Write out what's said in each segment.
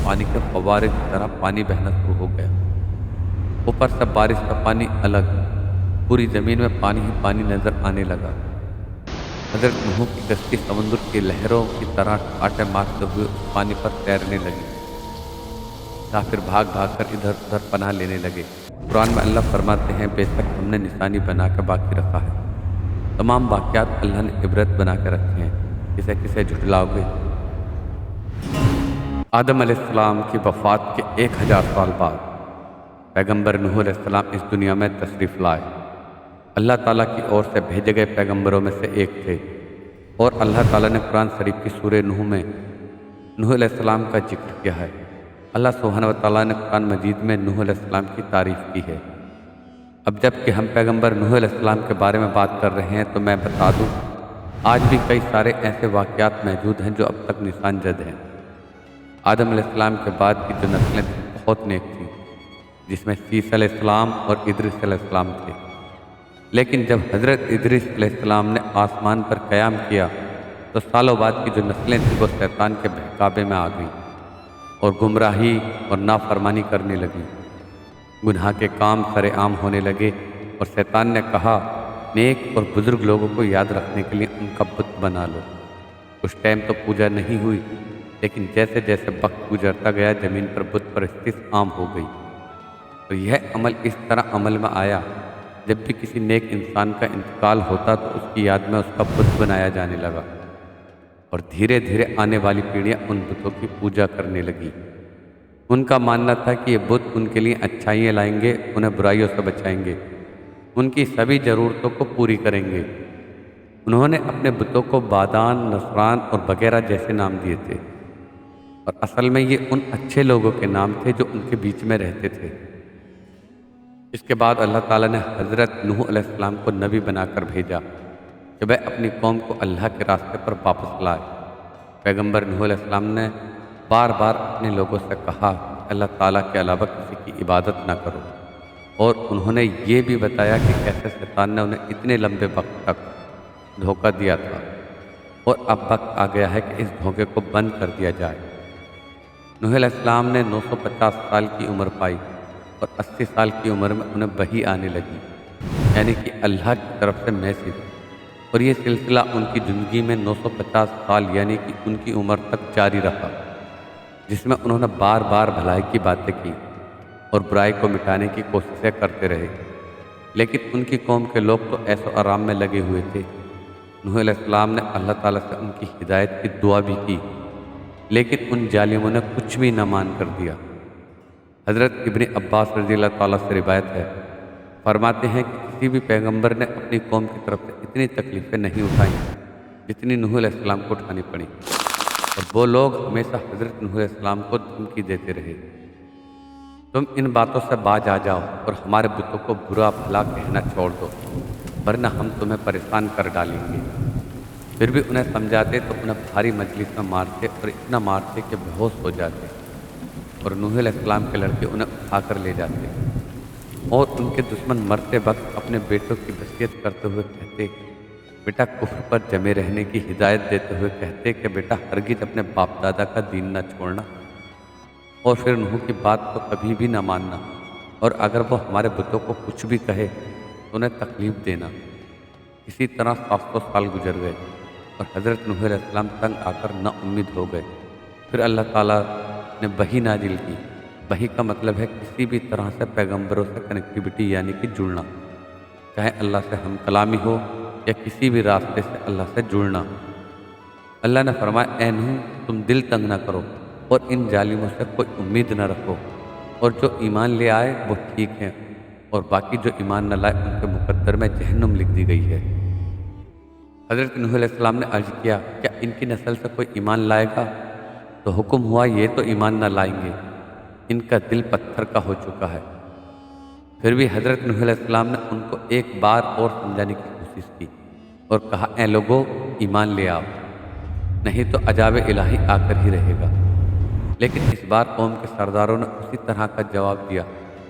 پانی کے فوارے کی طرح پانی بہنا شروع ہو گیا۔ اوپر سے بارش کا پانی الگ، پوری زمین میں پانی ہی پانی نظر آنے لگا۔ حضرت نوح کی کشتی سمندر کی لہروں کی طرح کانٹے مارتے ہوئے اس پانی پر تیرنے لگی۔ کافر بھاگ بھاگ کر ادھر ادھر پناہ لینے لگے۔ قرآن میں اللہ فرماتے ہیں، بے شک ہم نے نشانی بنا کے باقی رکھا ہے۔ تمام واقعات اللہ نے عبرت بنا کے رکھے ہیں، کسے کسے جھٹلاؤ گے؟ آدم علیہ السلام کی وفات کے 1000 سال بعد پیغمبر نوح علیہ السلام اس دنیا میں تشریف لائے۔ اللہ تعالیٰ کی اور سے بھیجے گئے پیغمبروں میں سے ایک تھے، اور اللہ تعالیٰ نے قرآن شریف کی سورہ نوح میں نوح علیہ السلام کا ذکر کیا ہے۔ اللہ سبحانہ و تعالیٰ نے قرآن مجید میں نوح علیہ السلام کی تعریف کی ہے۔ اب جب کہ ہم پیغمبر نوح علیہ السلام کے بارے میں بات کر رہے ہیں تو میں بتا دوں، آج بھی کئی سارے ایسے واقعات موجود ہیں جو اب تک نشان زد ہیں۔ آدم علیہ السلام کے بعد کی جو نسلیں تھیں بہت نیک تھیں، جس میں شیش علیہ السلام اور ادریس علیہ السلام تھے۔ لیکن جب حضرت ادریس علیہ السلام نے آسمان پر قیام کیا تو سالوں بعد کی جو نسلیں تھیں وہ شیطان کے بہکاوے میں آ گئیں اور گمراہی اور نافرمانی کرنے لگیں۔ گناہ کے کام سر عام ہونے لگے اور شیطان نے کہا، نیک اور بزرگ لوگوں کو یاد رکھنے کے لیے ان کا بت بنا لو۔ کچھ ٹائم تو پوجا نہیں ہوئی، لیکن جیسے جیسے وقت گزرتا گیا زمین پر بت پرستی عام ہو گئی۔ تو یہ عمل اس طرح عمل میں آیا، جب بھی کسی نیک انسان کا انتقال ہوتا تو اس کی یاد میں اس کا بت بنایا جانے لگا، اور دھیرے دھیرے آنے والی پیڑھیاں ان بتوں کی پوجا کرنے لگی۔ ان کا ماننا تھا کہ یہ بت ان کے لیے اچھائیاں لائیں گے، انہیں برائیوں سے بچائیں گے، ان کی سبھی ضرورتوں کو پوری کریں گے۔ انہوں نے اپنے بتوں کو بادان، نصران اور وغیرہ جیسے نام دیے تھے، اور اصل میں یہ ان اچھے لوگوں کے نام تھے جو ان کے بیچ میں رہتے تھے۔ اس کے بعد اللہ تعالیٰ نے حضرت نوح علیہ السلام کو نبی بنا کر بھیجا کہ وہ اپنی قوم کو اللہ کے راستے پر واپس لائے۔ پیغمبر نوح علیہ السلام نے بار بار اپنے لوگوں سے کہا کہ اللہ تعالیٰ کے علاوہ کسی کی عبادت نہ کرو، اور انہوں نے یہ بھی بتایا کہ کیسے شیطان نے انہیں اتنے لمبے وقت تک دھوکہ دیا تھا، اور اب وقت آ گیا ہے کہ اس دھوکے کو بند کر دیا جائے۔ نوح علیہ السلام نے 950 سال کی عمر پائی، اور 80 سال کی عمر میں انہیں وحی آنے لگی، یعنی کہ اللہ کی طرف سے میسج، اور یہ سلسلہ ان کی زندگی میں 950 سال یعنی کہ ان کی عمر تک جاری رہا، جس میں انہوں نے بار بار بھلائی کی باتیں کی اور برائی کو مٹانے کی کوششیں کرتے رہے۔ لیکن ان کی قوم کے لوگ تو ایش و آرام میں لگے ہوئے تھے۔ نوح علیہ السلام نے اللہ تعالیٰ سے ان کی ہدایت کی دعا بھی کی، لیکن ان ظالموں نے کچھ بھی نہ مان کر دیا۔ حضرت ابن عباس رضی اللہ تعالیٰ سے روایت ہے، فرماتے ہیں کہ کسی بھی پیغمبر نے اپنی قوم کی طرف سے اتنی تکلیفیں نہیں اٹھائیں جتنی نوح علیہ السلام کو اٹھانی پڑیں، اور وہ لوگ ہمیشہ حضرت نوح علیہ السلام کو دھمکی دیتے رہے، تم ان باتوں سے باز آ جاؤ اور ہمارے بتوں کو برا بھلا کہنا چھوڑ دو، ورنہ ہم تمہیں پریشان کر ڈالیں گے۔ پھر بھی انہیں سمجھاتے تو انہیں بھاری مجلس میں مارتے اور اتنا مارتے کہ بے ہوش ہو جاتے، اور نوح علیہ السلام کے لڑکے انہیں اٹھا کر لے جاتے، اور ان کے دشمن مرتے وقت اپنے بیٹوں کی وصیت کرتے ہوئے کہتے، بیٹا کفر پر جمے رہنے کی ہدایت دیتے ہوئے کہتے کہ بیٹا ہرگز اپنے باپ دادا کا دین نہ چھوڑنا، اور پھر نوح کی بات کو کبھی بھی نہ ماننا، اور اگر وہ ہمارے بتوں کو کچھ بھی کہے تو انہیں تکلیف دینا۔ اسی طرح 700 سال گزر گئے، اور حضرت نوح علیہ السلام تنگ آ کر نا امید ہو گئے۔ پھر اللہ تعالیٰ نے وحی نازل کی۔ وحی کا مطلب ہے کسی بھی طرح سے پیغمبروں سے کنیکٹیوٹی یعنی کہ جڑنا، چاہے اللہ سے ہم کلامی ہو یا کسی بھی راستے سے اللہ سے جڑنا۔ اللہ نے فرمایا، اے نوح تم دل تنگ نہ کرو اور ان ظالموں سے کوئی امید نہ رکھو، اور جو ایمان لے آئے وہ ٹھیک ہیں، اور باقی جو ایمان نہ لائے ان کے مقدر میں جہنم لکھ دی گئی ہے۔ حضرت نوح علیہ السلام نے عرض کیا، کیا ان کی نسل سے کوئی ایمان لائے گا؟ تو حکم ہوا، یہ تو ایمان نہ لائیں گے، ان کا دل پتھر کا ہو چکا ہے۔ پھر بھی حضرت نوح علیہ السلام نے ان کو ایک بار اور سمجھانے کی کوشش کی اور کہا، اے لوگو ایمان لے آؤ، نہیں تو عذاب الہی آ کر ہی رہے گا۔ لیکن اس بار قوم کے سرداروں نے اسی طرح کا جواب دیا،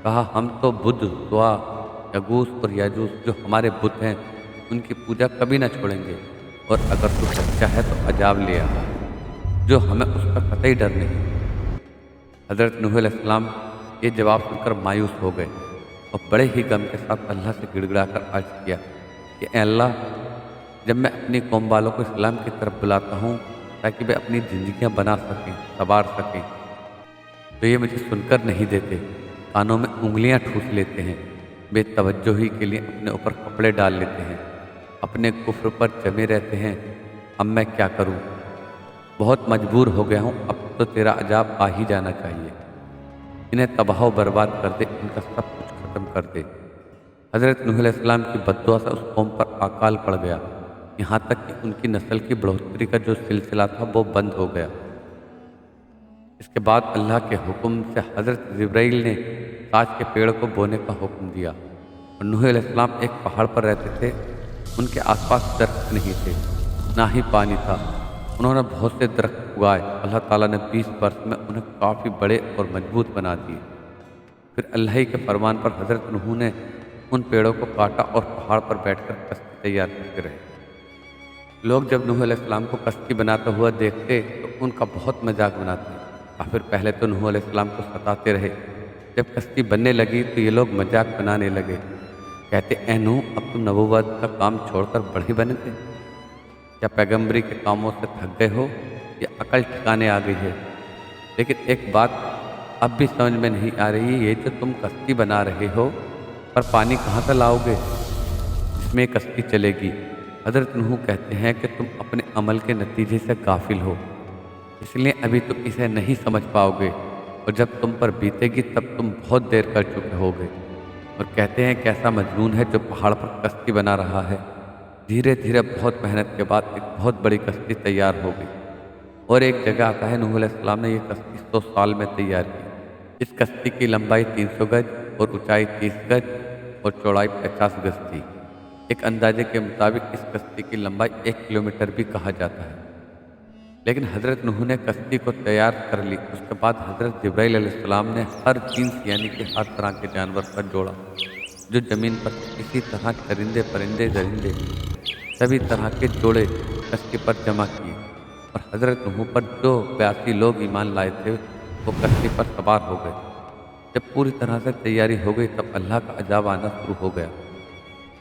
کہا، ہم تو بدھ، سوا، یغوث اور یاجوج جو ہمارے بت ہیں ان کی پوجا کبھی نہ چھوڑیں گے، اور اگر تو سچا ہے تو عذاب لے آ، جو ہمیں اس کا قطعی ڈر نہیں۔ حضرت نوح علیہ السلام یہ جواب سن کر مایوس ہو گئے اور بڑے ہی غم کے ساتھ اللہ سے گڑ گڑا کر عرض کیا کہ اے اللہ، جب میں اپنی قوم والوں کو اسلام کی طرف بلاتا ہوں تاکہ وہ اپنی زندگیاں بنا سکیں، سنوار سکیں، تو یہ مجھے سن کر نہیں دیتے، کانوں میں انگلیاں ٹھوس لیتے ہیں، بے توجہی کے لیے اپنے اوپر کپڑے ڈال لیتے ہیں، اپنے کفر پر جمے رہتے ہیں۔ اب میں کیا کروں؟ بہت مجبور ہو گیا ہوں، اب تو تیرا عذاب آ ہی جانا چاہیے، انہیں تباہ و برباد کر دے، ان کا سب کچھ ختم کر دے۔ حضرت نوح علیہ السلام کی بد دعا سے اس قوم پر اکال پڑ گیا، یہاں تک کہ ان کی نسل کی بڑھوتری کا جو سلسلہ تھا وہ بند ہو گیا۔ اس کے بعد اللہ کے حکم سے حضرت جبرائیل نے تاج کے پیڑ کو بونے کا حکم دیا، اور نوح علیہ السلام ایک پہاڑ پر رہتے تھے، ان کے آس پاس درخت نہیں تھے، نہ ہی پانی تھا۔ انہوں نے بہت سے درخت اگائے، اللہ تعالیٰ نے 20 برس میں انہیں کافی بڑے اور مضبوط بنا دیے۔ پھر اللہ ہی کے فرمان پر حضرت نوح نے ان پیڑوں کو کاٹا اور پہاڑ پر بیٹھ کر کشتی تیار کرتے رہے۔ لوگ جب نوح علیہ السلام کو کشتی بناتا ہوا دیکھتے تو ان کا بہت مذاق بناتے، کافر پہلے تو نوح علیہ السلام کو ستاتے رہے، جب کشتی بننے لگی تو یہ لوگ مذاق بنانے لگے، کہتے اے نوح، اب تم نبوت کا کام چھوڑ کر بڑھے بنے تھے، کیا پیغمبری کے کاموں سے تھک گئے ہو یا عقل ٹھکانے آ گئی ہے؟ لیکن ایک بات اب بھی سمجھ میں نہیں آ رہی، یہ جو تم کشتی بنا رہے ہو، پر پانی کہاں سے لاؤ گے جس میں کشتی چلے گی؟ حضرت نوح کہتے ہیں کہ تم اپنے عمل کے نتیجے سے غافل ہو، اس لیے ابھی تم اسے نہیں سمجھ پاؤ گے، اور جب تم پر بیتے گی تب تم بہت دیر کر چکے ہوگے۔ اور کہتے ہیں کہ ایسا مجنون ہے جو پہاڑ پر کشتی بنا رہا ہے۔ دھیرے دھیرے بہت محنت کے بعد ایک بہت بڑی کشتی تیار ہو گئی، اور ایک جگہ آتا ہے نوح علیہ السلام نے یہ کشتی 100 سال میں تیار کی۔ اس کشتی کی لمبائی 300 گز اور اونچائی 30 گز اور چوڑائی 50 گز تھی۔ ایک اندازے کے مطابق اس کشتی کی لمبائی 1 کلومیٹر بھی کہا جاتا ہے۔ لیکن حضرت نوح نے کشتی کو تیار کر لی، اس کے بعد حضرت جبرائیل علیہ السلام نے ہر جنس یعنی کہ ہر طرح کے جانور پر جوڑا جو زمین پر تھے، اسی طرح چرندے، پرندے، درندے، سبھی طرح کے جوڑے کشتی پر جمع کیے، اور حضرت نوح پر جو 82 لوگ ایمان لائے تھے وہ کشتی پر سوار ہو گئے۔ جب پوری طرح سے تیاری ہو گئی تب اللہ کا عذاب آنا شروع ہو گیا۔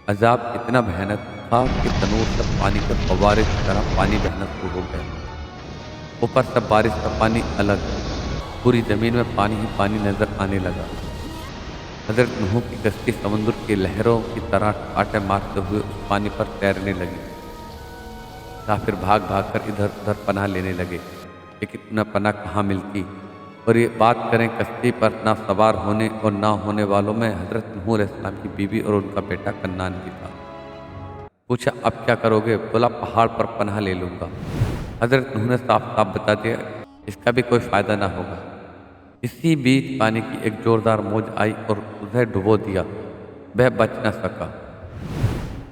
عذاب اتنا بھیانک تھا کہ تنور سے پانی کے فوارے کی طرح پانی بہنا شروع ہو گیا، اوپر سے بارش کا پانی الگ، پوری زمین میں پانی ہی پانی نظر آنے لگا۔ حضرت نوح کی کشتی سمندر کی لہروں کی طرح کانٹے مارتے ہوئے اس پانی پر تیرنے لگی۔ کافر بھاگ بھاگ کر ادھر ادھر پناہ لینے لگے، لیکن انہیں پناہ کہاں ملتی۔ اور یہ بات کریں کشتی پر نہ سوار ہونے اور نہ ہونے والوں میں حضرت نوح علیہ السلام کی بیوی اور ان کا بیٹا کنعان بھی تھا۔ پوچھا اب کیا کرو گے؟ بولا پہاڑ پر پناہ لے لوں گا۔ حضرت نوح نے صاف صاف بتا دیا اس کا بھی کوئی فائدہ نہ ہوگا۔ اسی بیچ پانی کی ایک زوردار موج آئی اور اسے ڈبو دیا، وہ بچ نہ سکا۔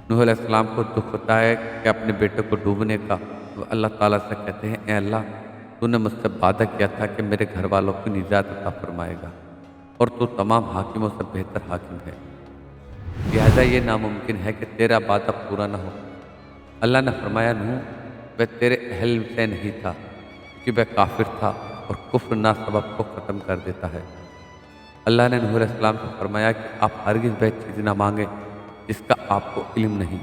نوح علیہ السلام کو دکھ ہوتا ہے کہ اپنے بیٹے کو ڈوبنے کا۔ وہ اللہ تعالیٰ سے کہتے ہیں اے اللہ، تو نے مجھ سے وعدہ کیا تھا کہ میرے گھر والوں کو نجات عطا فرمائے گا، اور تو تمام حاکموں سے بہتر حاکم ہے، لہذا یہ ناممکن ہے کہ تیرا وعدہ پورا نہ ہو۔ اللہ نے فرمایا نوح، وہ تیرے اہل سے نہیں تھا، کیونکہ وہ کافر تھا اور کفر نہ سبب کو ختم کر دیتا ہے۔ اللہ نے نوح علیہ السلام سے فرمایا کہ آپ ہرگز وہ چیز نہ مانگیں جس کا آپ کو علم نہیں۔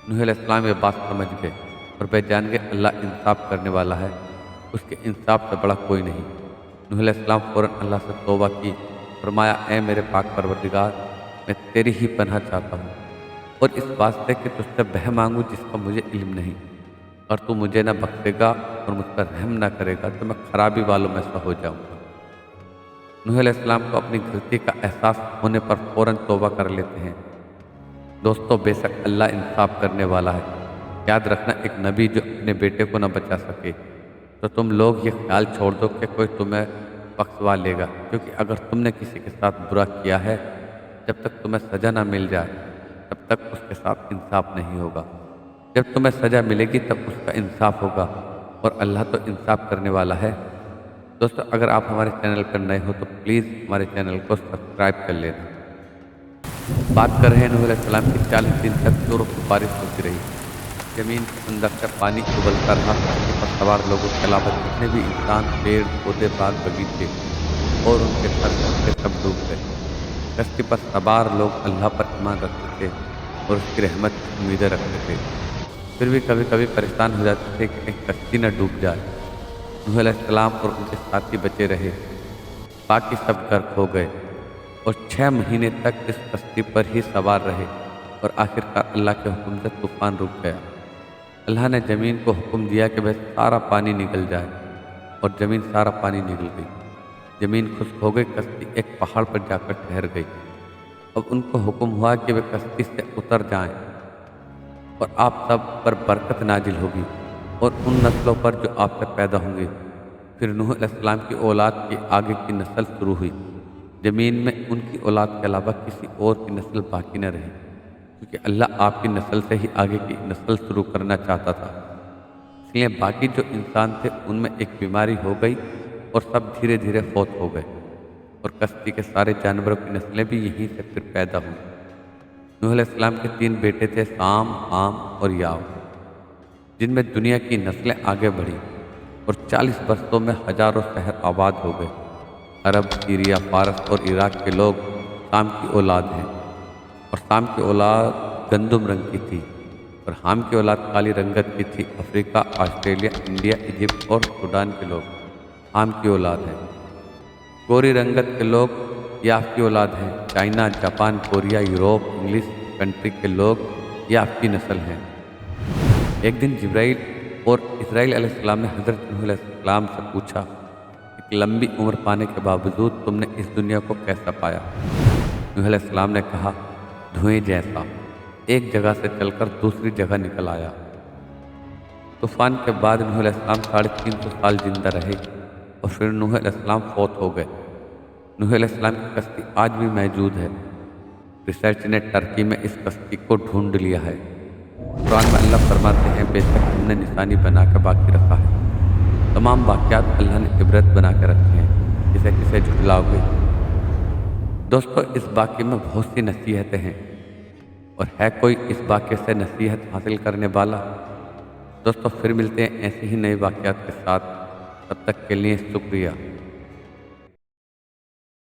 نوح علیہ السلام یہ بات سمجھ گئے اور وہ جان گئے اللہ انصاف کرنے والا ہے، اس کے انصاف سے بڑا کوئی نہیں۔ نوح علیہ السلام فوراً اللہ سے توبہ کی، فرمایا اے میرے پاک پروردگار، میں تیری ہی پناہ چاہتا ہوں، اور اس واسطے کہ تجھ سے بہ مانگوں جس کا مجھے علم نہیں، اور تو مجھے نہ بخشے گا اور مجھ پر رحم نہ کرے گا تو میں خرابی والوں میں سے ہو جاؤں گا۔ نوح علیہ السلام کو اپنی غلطی کا احساس ہونے پر فوراً توبہ کر لیتے ہیں۔ دوستو، بے شک اللہ انصاف کرنے والا ہے۔ یاد رکھنا، ایک نبی جو اپنے بیٹے کو نہ بچا سکے تو تم لوگ یہ خیال چھوڑ دو کہ کوئی تمہیں بخشوا لے گا، کیونکہ اگر تم نے کسی کے ساتھ برا کیا ہے، جب تک تمہیں سزا نہ مل جائے تب تک اس کے ساتھ انصاف نہیں ہوگا۔ جب تمہیں سزا ملے گی تب اس کا انصاف ہوگا، اور اللہ تو انصاف کرنے والا ہے۔ دوستو، اگر آپ ہمارے چینل پر نئے ہو تو پلیز ہمارے چینل کو سبسکرائب کر لینا۔ بات کر رہے ہیں نوح علیہ السلام کی 40 دن تک زور و بارش ہوتی رہی، زمین کے اندر سے پانی ابلتا رہا، کشتی پر سوار لوگوں کے علاوہ جتنے بھی انسان، پیڑ پودے، باغ بغیچے اور ان کے سر کے سب ڈوب گئے۔ کشتی پر سوار لوگ اللہ پر ایمان رکھتے تھے اور اس کی رحمت کی امیدیں رکھتے تھے، پھر بھی کبھی کبھی پریشان ہو جاتے تھے کہ کہیں کشتی نہ ڈوب جائے۔ نوح علیہ السلام اور ان کے ساتھی بچے رہے، باقی سب غرق ہو گئے اور 6 مہینے تک اس کشتی پر ہی سوار رہے، اور آخرکار اللہ کے حکم سے طوفان رک گیا۔ اللہ نے زمین کو حکم دیا کہ وہ سارا پانی نگل جائے، اور زمین سارا پانی نگل گئی۔ زمین خشک ہو گئی، کشتی ایک پہاڑ پر جا کر ٹھہر گئی۔ اب ان کو حکم ہوا کہ وہ کشتی سے اتر جائیں، اور آپ سب پر برکت نازل ہوگی اور ان نسلوں پر جو آپ سے پیدا ہوں گی۔ پھر نوح علیہ السلام کی اولاد کی آگے کی نسل شروع ہوئی۔ زمین میں ان کی اولاد کے علاوہ کسی اور کی نسل باقی نہ رہی، کیونکہ اللہ آپ کی نسل سے ہی آگے کی نسل شروع کرنا چاہتا تھا۔ اس لیے باقی جو انسان تھے ان میں ایک بیماری ہو گئی اور سب دھیرے دھیرے فوت ہو گئے، اور کشتی کے سارے جانوروں کی نسلیں بھی یہیں سے پھر پیدا ہوئیں۔ نوح علیہ السلام کے 3 بیٹے تھے، سام، حام اور یاو، جن میں دنیا کی نسلیں آگے بڑھیں اور 40 برسوں میں ہزاروں شہر آباد ہو گئے۔ عرب، سیریا، فارس اور عراق کے لوگ سام کی اولاد ہیں، اور سام کی اولاد گندم رنگ کی تھی، اور حام کی اولاد کالی رنگت کی تھی۔ افریقہ، آسٹریلیا، انڈیا، ایجپٹ اور سوڈان کے لوگ حام کی اولاد ہیں۔ گوری رنگت کے لوگ یاف کی اولاد ہیں۔ China, Japan, Korea, Europe, English country کے لوگ یاف کی نسل ہیں۔ ایک دن جبرائیل اور اسرائیل علیہ السلام نے حضرت نوح علیہ السلام سے پوچھا، ایک لمبی عمر پانے کے باوجود تم نے اس دنیا کو کیسا پایا؟ نوح علیہ السلام نے کہا، دھوئیں جیسا، ایک جگہ سے چل کر دوسری جگہ نکل آیا۔ طوفان کے بعد نوح علیہ السلام 350 سال زندہ رہے، اور پھر نوح علیہ السلام فوت ہو گئے۔ نوح علیہ السلام کی کشتی آج بھی موجود ہے۔ ریسرچ نے ترکی میں اس کشتی کو ڈھونڈ لیا ہے۔ قرآن میں اللہ فرماتے ہیں، بے شک ہم نے نشانی بنا کے باقی رکھا ہے۔ تمام واقعات اللہ نے عبرت بنا کے رکھے ہیں، جسے کسے جھٹلاؤ گے؟ دوستو، اس واقعے میں بہت سی نصیحتیں ہیں، اور ہے کوئی اس واقعے سے نصیحت حاصل کرنے والا؟ دوستو، پھر ملتے ہیں ایسے ہی نئے واقعات کے ساتھ، تب تک کے لیے شکریہ۔